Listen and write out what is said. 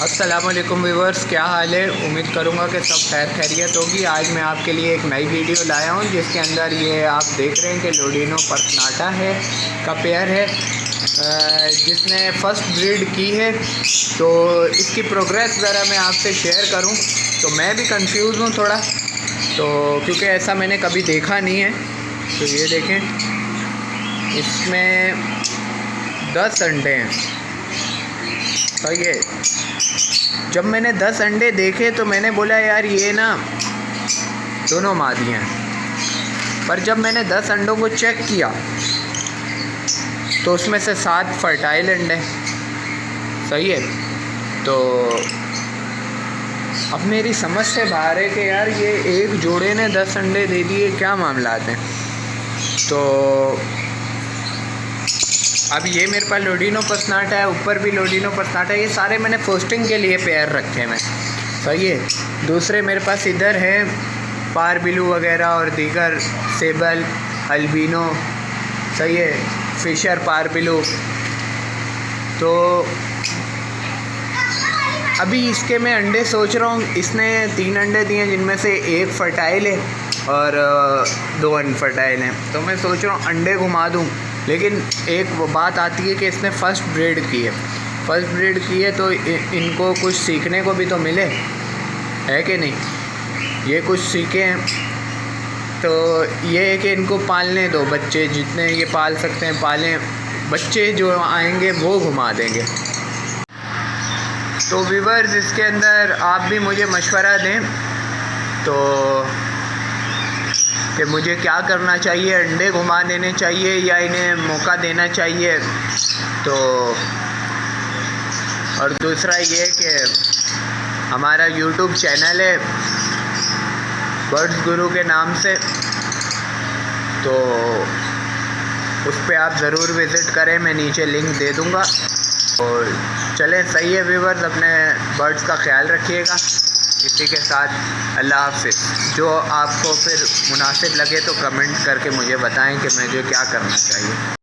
अस्सलामुअलैकुम व्यूअर्स, क्या हाल है। उम्मीद करूँगा कि सब खैर खैरियत होगी। आज मैं आपके लिए एक नई वीडियो लाया हूँ जिसके अंदर ये आप देख रहे हैं कि लोडिनो पर्सनाटा है का पेयर है जिसने फ़र्स्ट ब्रीड की है। तो इसकी प्रोग्रेस ज़रा मैं आपसे शेयर करूँ तो मैं भी कंफ्यूज हूँ थोड़ा, तो क्योंकि ऐसा मैंने कभी देखा नहीं है। तो ये देखें, इसमें 10 अंडे हैं। सही है। जब मैंने 10 अंडे देखे तो मैंने बोला यार ये ना दोनों मादियाँ हैं, पर जब मैंने 10 अंडों को चेक किया तो उसमें से 7 फर्टाइल अंडे। सही है। तो अब मेरी समझ से बाहर है कि यार ये एक जोड़े ने 10 अंडे दे दिए, क्या मामला हैं। तो अब ये मेरे पास लोडिनो पर्सनाटा है, ऊपर भी लोडिनो पर्सनाटा है। ये सारे मैंने पोस्टिंग के लिए पेयर रखे हैं। सही है। दूसरे मेरे पास इधर है पारबिलू वगैरह और दीगर सेबल अल्बिनो। सही है। फिशर पारबिलू। तो अभी इसके मैं अंडे सोच रहा हूँ। इसने 3 अंडे दिए जिनमें से एक फर्टाइल है और 2 अनफर्टाइल हैं। तो मैं सोच रहा हूँ अंडे घुमा दूँ, लेकिन एक वो बात आती है कि इसने फ़र्स्ट ब्रीड की है। फ़र्स्ट ब्रीड की है तो इनको कुछ सीखने को भी तो मिले, है कि नहीं। ये कुछ सीखे हैं तो ये है कि इनको पालने दो। बच्चे जितने ये पाल सकते हैं पालें, बच्चे जो आएंगे वो घुमा देंगे। तो व्यूअर्स, इसके अंदर आप भी मुझे मशवरा दें तो कि मुझे क्या करना चाहिए। अंडे घुमा देने चाहिए या इन्हें मौका देना चाहिए। तो और दूसरा ये कि हमारा यूट्यूब चैनल है बर्ड्स गुरु के नाम से, तो उस पर आप ज़रूर विज़िट करें, मैं नीचे लिंक दे दूँगा। और चलें, सही है व्यूअर्स, अपने बर्ड्स का ख्याल रखिएगा। इसी के साथ अल्लाह हाफ़िज़। जो आपको फिर मुनासिब लगे तो कमेंट करके मुझे बताएं कि मुझे क्या करना चाहिए।